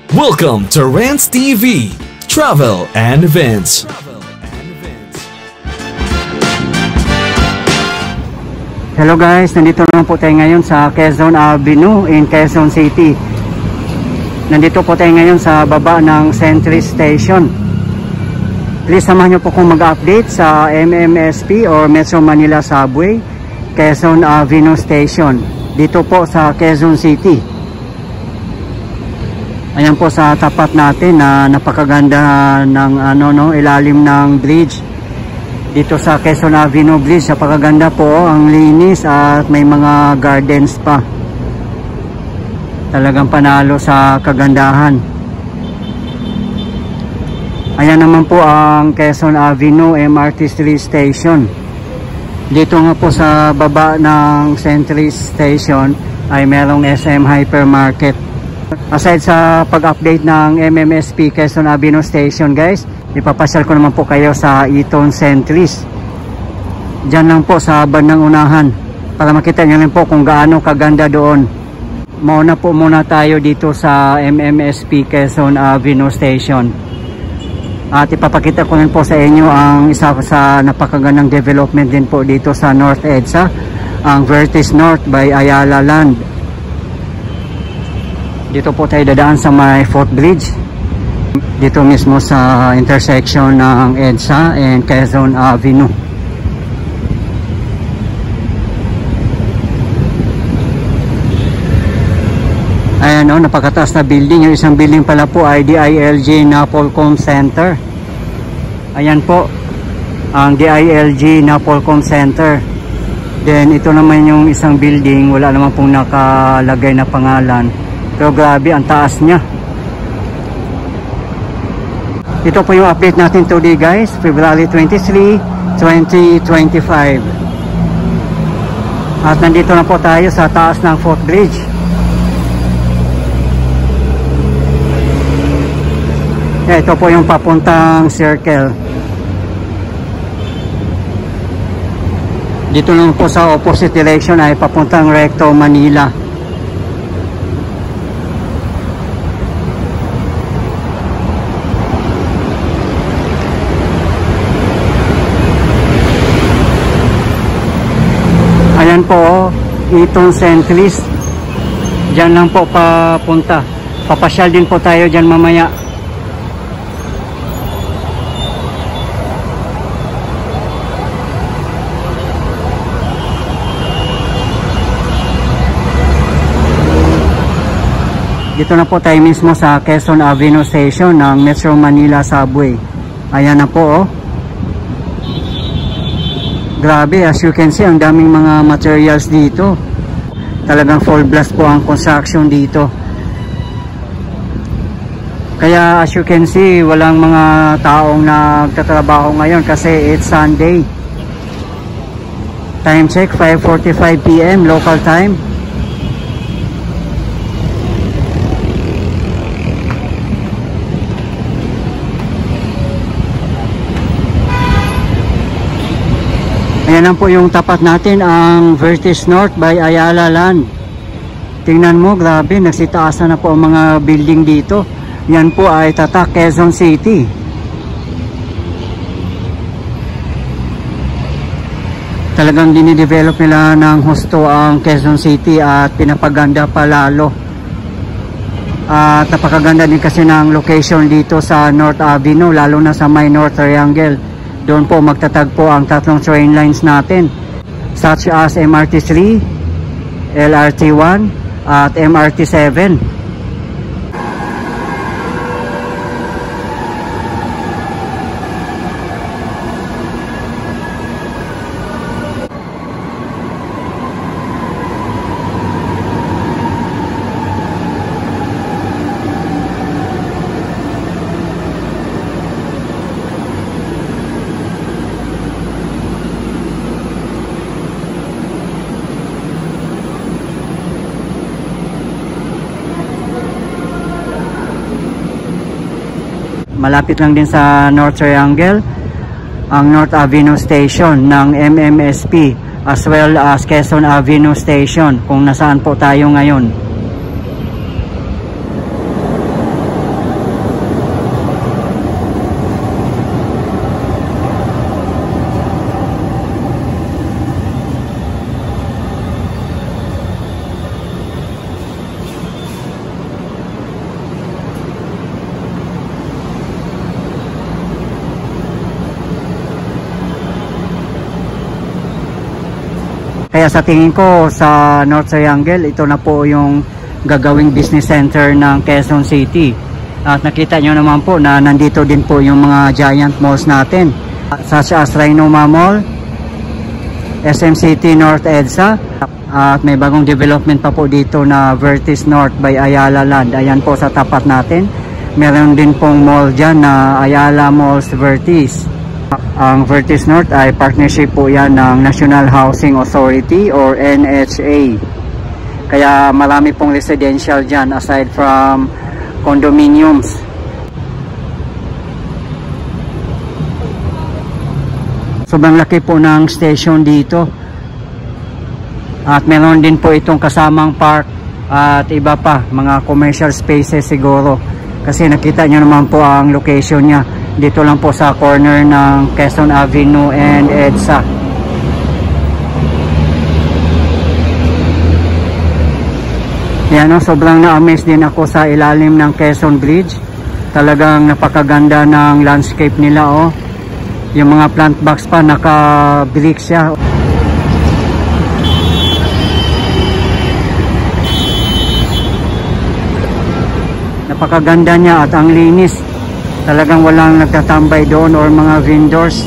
Welcome to Rants TV, Travel and Events. Hello guys, nandito naman po tayo ngayon sa Quezon Avenue in Quezon City. Nandito po tayo ngayon sa baba ng Century Station. Please samahan nyo po kung mag-update sa MMSP or Metro Manila Subway, Quezon Avenue Station. Dito po sa Quezon City. Ayan po sa tapat natin na napakaganda ng ilalim ng bridge. Dito sa Quezon Avenue Bridge, napakaganda po, ang linis at may mga gardens pa. Talagang panalo sa kagandahan. Ayan naman po ang Quezon Avenue MRT3 Station. Dito nga po sa baba ng Century Station ay merong SM Hypermarket. Aside sa pag-update ng MMSP Quezon Avenue Station guys, ipapasyal ko naman po kayo sa Eton Centuries. Diyan lang po sa bandang unahan para makita nyo rin po kung gaano kaganda doon. Mauna po muna tayo dito sa MMSP Quezon Avenue Station. At ipapakita ko rin po sa inyo ang isa sa napakagandang development din po dito sa North EDSA, ang Vertis North by Ayala Land. Dito po tayo dadaan sa may footbridge. Dito mismo sa intersection ng EDSA and Quezon Avenue. Ayan o, napakataas na building. Yung isang building pala po ay DILG Napolcom Center. Ayan po ang DILG Napolcom Center. Then ito naman yung isang building, wala naman pong nakalagay na pangalan. Pero grabe, ang taas niya. Ito po yung update natin today guys, February 23, 2025. At nandito na po tayo sa taas ng footbridge. Ito po yung papuntang circle. Dito lang po sa opposite direction ay papuntang Recto, Manila. Ayan po, Eton Centuries. Diyan lang po papunta. Papasyal din po tayo diyan mamaya. Dito na po tayo mismo sa Quezon Avenue Station ng Metro Manila Subway. Ayan na po oh. Grabe, as you can see, ang daming mga materials dito. Talagang full blast po ang construction dito. Kaya as you can see, walang mga taong nagtatrabaho ngayon kasi it's Sunday. Time check, 5:45 PM local time. Ayan lang po yung tapat natin, ang Vertis North by Ayala Land. Tingnan mo, grabe, nagsitaasan na po ang mga building dito. Yan po ay Tatak, Quezon City. Talagang dinidevelop nila ng husto ang Quezon City at pinapaganda pa lalo. At napakaganda din kasi ng location dito sa North Avenue, lalo na sa may North Triangle. Doon po magtatagpo ang tatlong train lines natin such as MRT3, LRT1 at MRT7. Malapit lang din sa North Triangle ang North Avenue Station ng MMSP as well as Quezon Avenue Station kung nasaan po tayo ngayon. Kaya sa tingin ko sa North Triangle, ito na po yung gagawing business center ng Quezon City. At nakita nyo naman po na nandito din po yung mga giant malls natin, such as Trinoma Mall, SM City North EDSA, at may bagong development pa po dito na Vertis North by Ayala Land. Ayan po sa tapat natin. Meron din pong mall dyan na Ayala Malls Vertis. Ang Vertis North ay partnership po yan ng National Housing Authority or NHA. Kaya marami pong residential dyan aside from condominiums. Sobrang laki po ng station dito. At meron din po itong kasamang park at iba pa, mga commercial spaces siguro. Kasi nakita nyo naman po ang location niya. Dito lang po sa corner ng Quezon Avenue and EDSA. Yan, no, sobrang na-amaze din ako sa ilalim ng Quezon Bridge. Talagang napakaganda ng landscape nila, oh. Yung mga plant box pa, naka-brick siya. Napakaganda niya at ang linis. Talagang walang nagtatambay doon or mga vendors.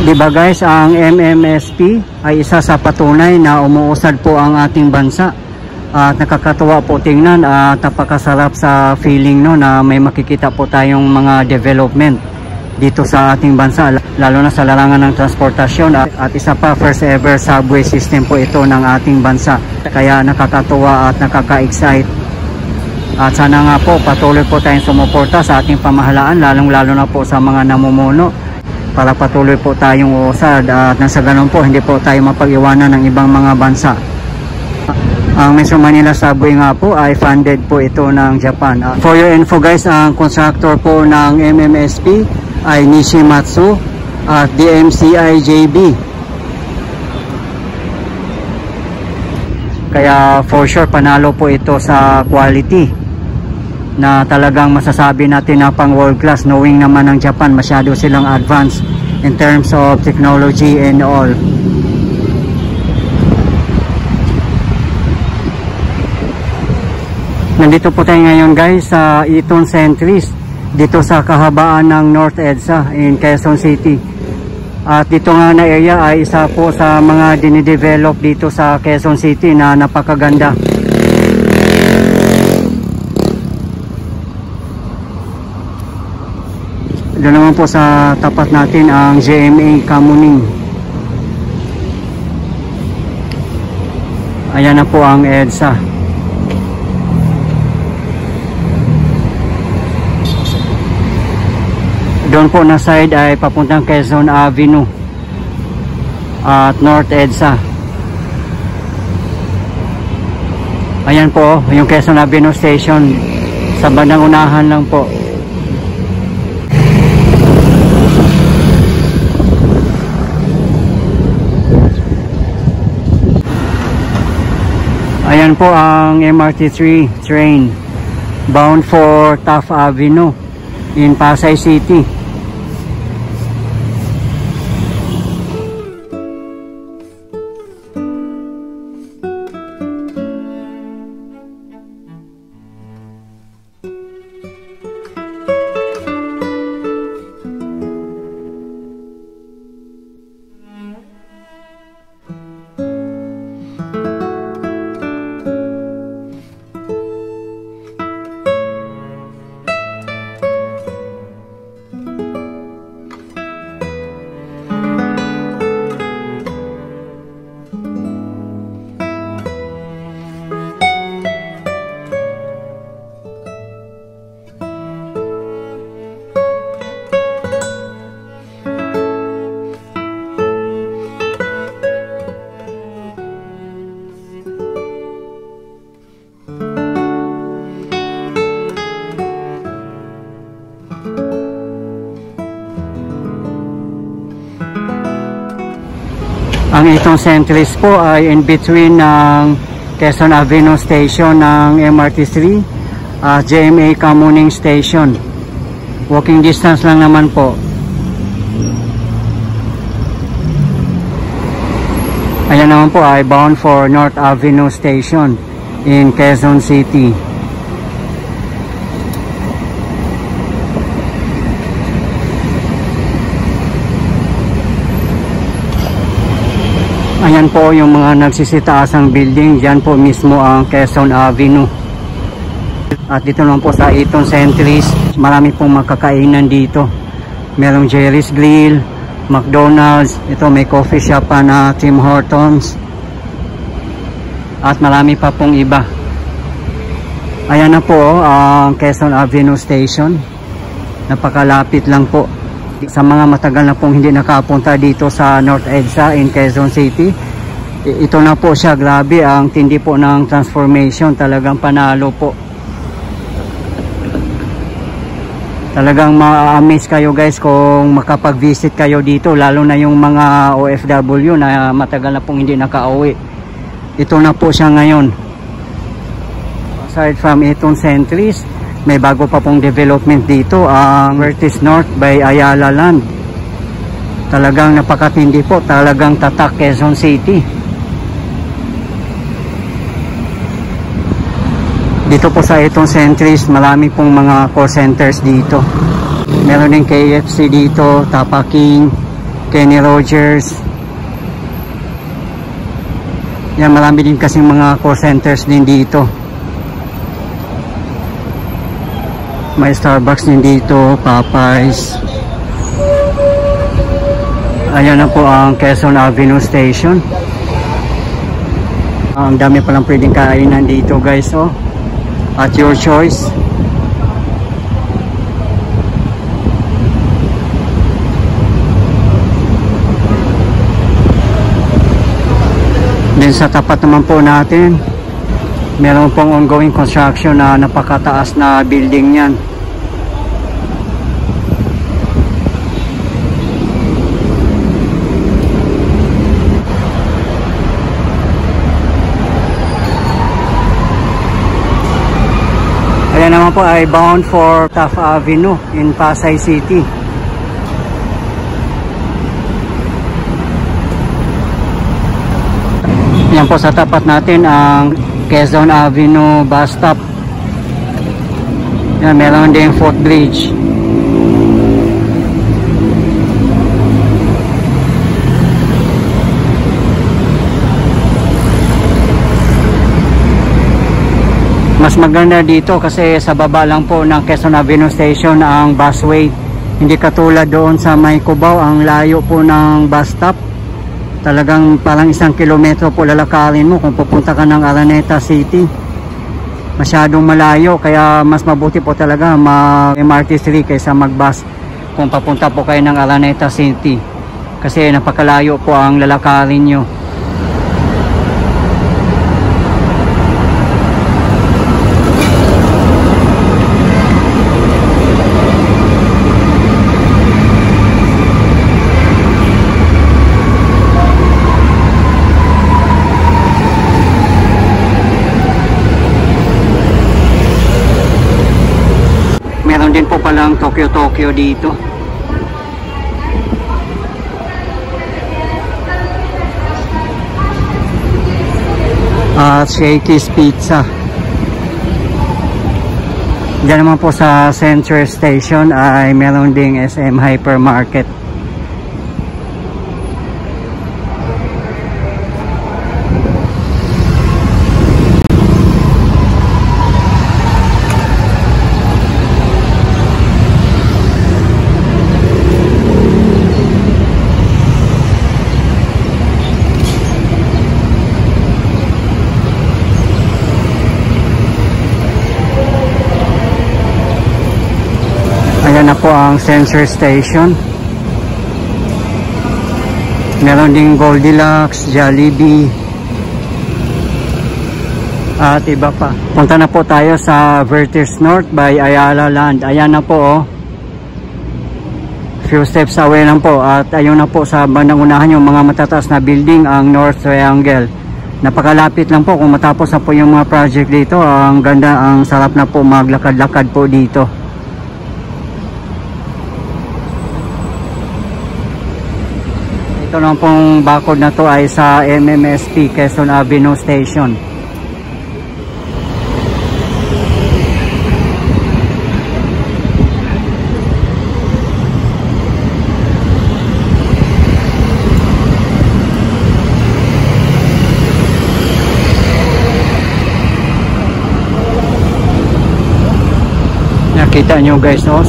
Diba guys, ang MMSP ay isa sa patunay na umuusad po ang ating bansa. At nakakatuwa po tingnan at napakasarap sa feeling, no, na may makikita po tayong mga development dito sa ating bansa, lalo na sa larangan ng transportasyon. At isa pa, first ever subway system po ito ng ating bansa. Kaya nakakatuwa at nakaka-excite. At sana nga po patuloy po tayong sumuporta sa ating pamahalaan, lalong-lalo na po sa mga namumuno, para patuloy po tayong uusad at nang sa ganun po hindi po tayo mapag-iwanan ng ibang mga bansa. Ang Metro Manila Subway nga po ay funded po ito ng Japan. For your info guys, ang contractor po ng MMSP ay Nishimatsu at DMCI JB. Kaya for sure panalo po ito sa quality na talagang masasabi natin na pang world class, knowing naman ng Japan masyado silang advanced in terms of technology and all. Nandito po tayo ngayon guys sa Eton Centris, dito sa kahabaan ng North EDSA in Quezon City. At dito nga na area ay isa po sa mga dinidevelop dito sa Quezon City na napakaganda. Doon naman po sa tapat natin ang GMA Kamuning. Ayan na po ang EDSA. Doon po na side ay papuntang Quezon Avenue at North EDSA. Ayan po yung Quezon Avenue Station, sa bandang unahan lang po. Ayan po ang MRT3 train bound for Taft Avenue in Pasay City. Ang itong Centris po ay in between ng Quezon Avenue Station ng MRT3 at GMA Kamuning Station. Walking distance lang naman po. Ayan naman po ay bound for North Avenue Station in Quezon City. Ayan po yung mga nagsisitaasang building. Diyan po mismo ang Quezon Avenue. At dito naman po sa Eton Centris, marami pong makakainan dito. Merong Jerry's Grill, McDonald's, ito may coffee shop pa na Tim Hortons. At marami pa pong iba. Ayan na po ang Quezon Avenue Station. Napakalapit lang po. Sa mga matagal na pong hindi nakapunta dito sa North EDSA in Quezon City, ito na po siya. Grabe ang tindi po ng transformation, talagang panalo po. Talagang ma-amaze kayo guys kung makapag-visit kayo dito, lalo na yung mga OFW na matagal na pong hindi nakauwi. Ito na po siya ngayon. Aside from Eton Centris, may bago pa pong development dito, ang Vertis North by Ayala Land. Talagang napakatindi po, talagang tatak Quezon City. Dito po sa Eton Centris, marami pong mga call centers dito. Meron din KFC dito, Tapa King, Kenny Rogers. Yan, marami din kasing mga call centers din dito. May Starbucks din dito, Popeyes. Ayan na po ang Quezon Avenue Station. Ang dami palang pwedeng kainan dito guys, oh. At your choice. Then sa tapat naman po natin, meron pong ongoing construction na napakataas na building yan. Ayan naman po ay bound for Taft Avenue in Pasay City. Yan po sa tapat natin ang Quezon Avenue bus stop. Yan, meron din footbridge. Mas maganda dito kasi sa baba lang po ng Quezon Avenue Station ang busway. Hindi katulad doon sa May Cubao, ang layo po ng bus stop. Talagang parang 1 kilometro po lalakarin mo kung pupunta ka ng Araneta City. Masyadong malayo, kaya mas mabuti po talaga mag-MRT3 kaysa mag-bus kung papunta po kayo ng Araneta City. Kasi napakalayo po ang lalakarin nyo. Meron din po palang Tokyo dito. At Shakey's Pizza. Diyan naman po sa Central Station ay meron ding SM Hypermarket. Ayan na po ang Central Station. Meron ding Goldilocks, Jollibee at iba pa. Punta na po tayo sa Vertis North by Ayala Land. Ayan na po, oh. Few steps away lang po at ayun na po sa bandang unahan yung mga matataas na building, ang North Triangle. Napakalapit lang po kung matapos na po yung mga project dito. Ang ganda, ang sarap na po maglakad-lakad po dito. Ito lang pong bakod na to ay sa MMSP Quezon Avenue Station. Nakita nyo guys, oh.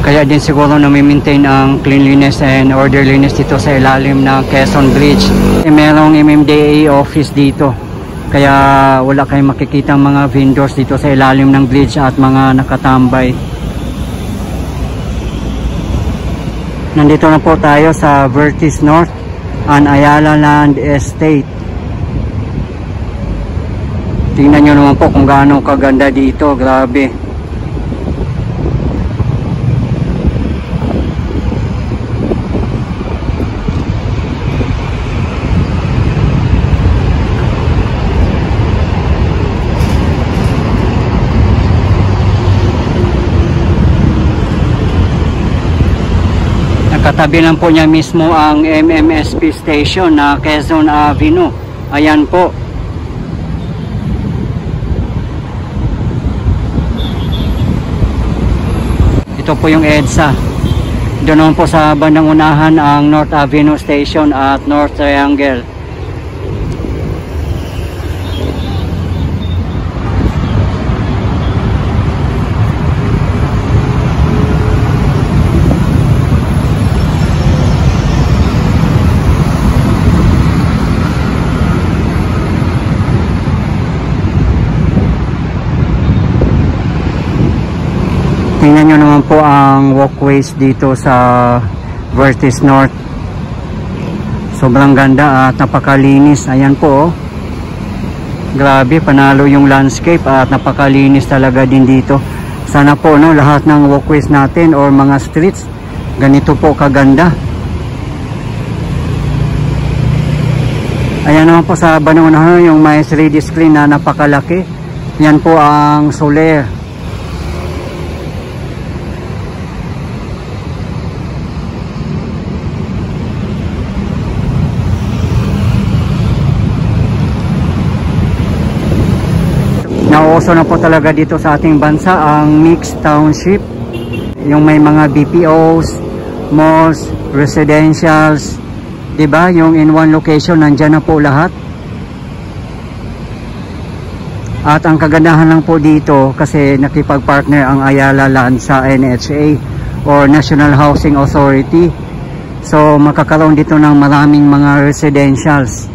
Kaya din siguro na maintain ang cleanliness and orderliness dito sa ilalim ng Quezon Bridge. Merong MMDA office dito. Kaya wala kayong makikitang mga vendors dito sa ilalim ng bridge at mga nakatambay. Nandito na po tayo sa Vertis North and Ayala Land Estate. Tingnan nyo naman po kung gaano kaganda dito. Grabe. Katabi lang po niya mismo ang MMSP station na Quezon Avenue. Ayan po. Ito po yung EDSA. Doon naman po sa bandang unahan ang North Avenue Station at North Triangle. Tingnan nyo naman po ang walkways dito sa Vertis North. Sobrang ganda at napakalinis. Ayan po, oh. Grabe, panalo yung landscape at napakalinis talaga din dito. Sana po, no, lahat ng walkways natin or mga streets ganito po kaganda. Ayan naman po sa banunahan yung may 3D screen na napakalaki. Yan po ang Soler. Nauso na po talaga dito sa ating bansa ang mixed township. Yung may mga BPOs, malls, residentials, diba? Yung in one location, nandyan na po lahat. At ang kagandahan lang po dito kasi nakipag-partner ang Ayala Land sa NHA or National Housing Authority. So makakaroon dito ng maraming mga residentials.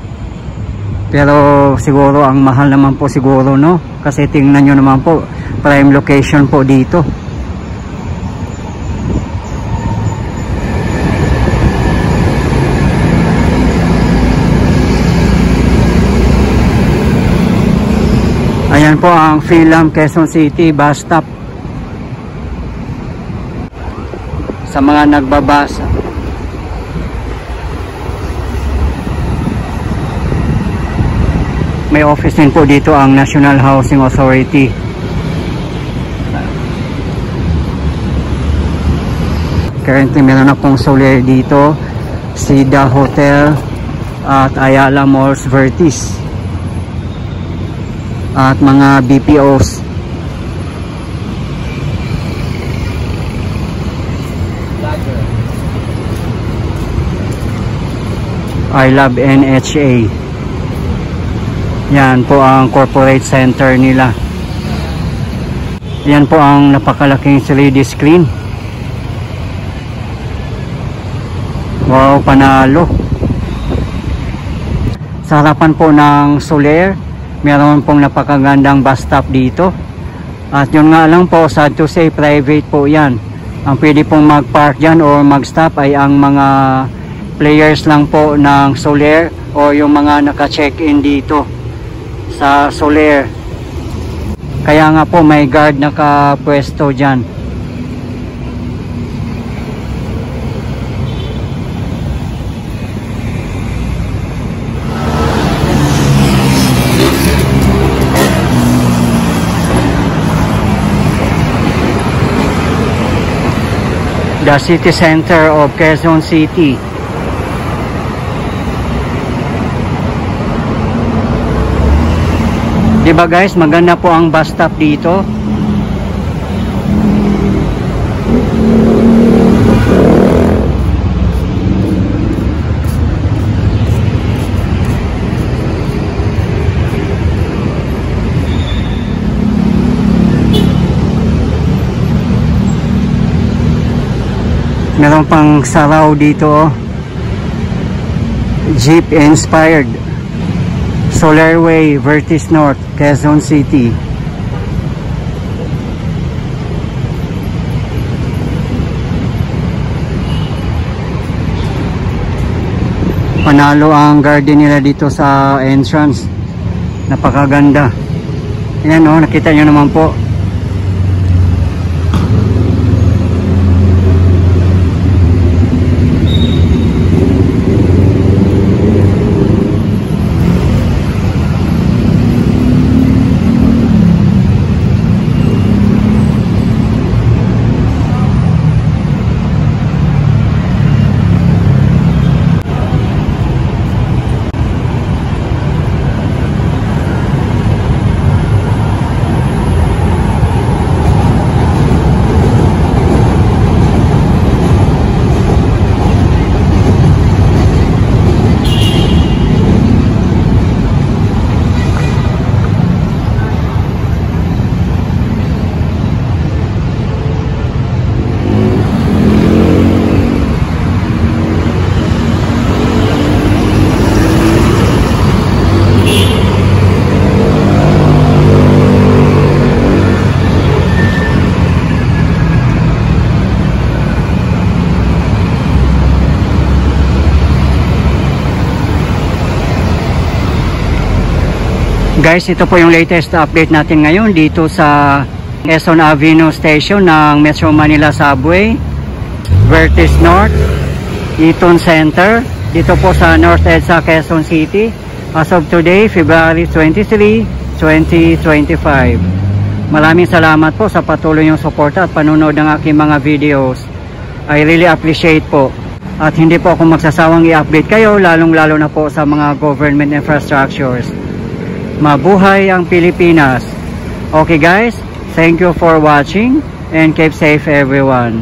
Pero siguro ang mahal naman po siguro, no? Kasi tingnan nyo naman po, prime location po dito. Ayan po ang Philam Quezon City bus stop. Sa mga nagbabasa. May office din po dito ang National Housing Authority. Currently meron na pong Soler dito, Sida Hotel at Ayala Malls Vertis at mga BPOs. I Love NHA. Yan po ang corporate center nila. Yan po ang napakalaking 3D screen. Wow, panalo. Sa harapan po ng Soler, meron pong napakagandang bus stop dito. At yun nga lang po, sad to say, private po yan. Ang pwede pong mag-park dyan or mag-stop ay ang mga players lang po ng Soler o yung mga naka-check-in dito sa Soler. Kaya nga po may guard nakapwesto dyan. The city center of Quezon City. Diba guys, maganda po ang bus stop dito. Meron pang saraw dito, oh. Jeep inspired. Solarway, Vertis North, Quezon City. Panalo ang garden nila dito sa entrance. Napakaganda. Ayan, oh, nakita nyo naman po. Guys, ito po yung latest update natin ngayon dito sa Quezon Avenue Station ng Metro Manila Subway, Vertis North, Eton Center, dito po sa North EDSA, Quezon City, as of today, February 23, 2025. Maraming salamat po sa patuloy yung suporta at panunod ng aking mga videos. I really appreciate po. At hindi po ako magsasawang i-update kayo, lalong-lalo na po sa mga government infrastructures. Mabuhay ang Pilipinas. Okay guys, thank you for watching and keep safe everyone.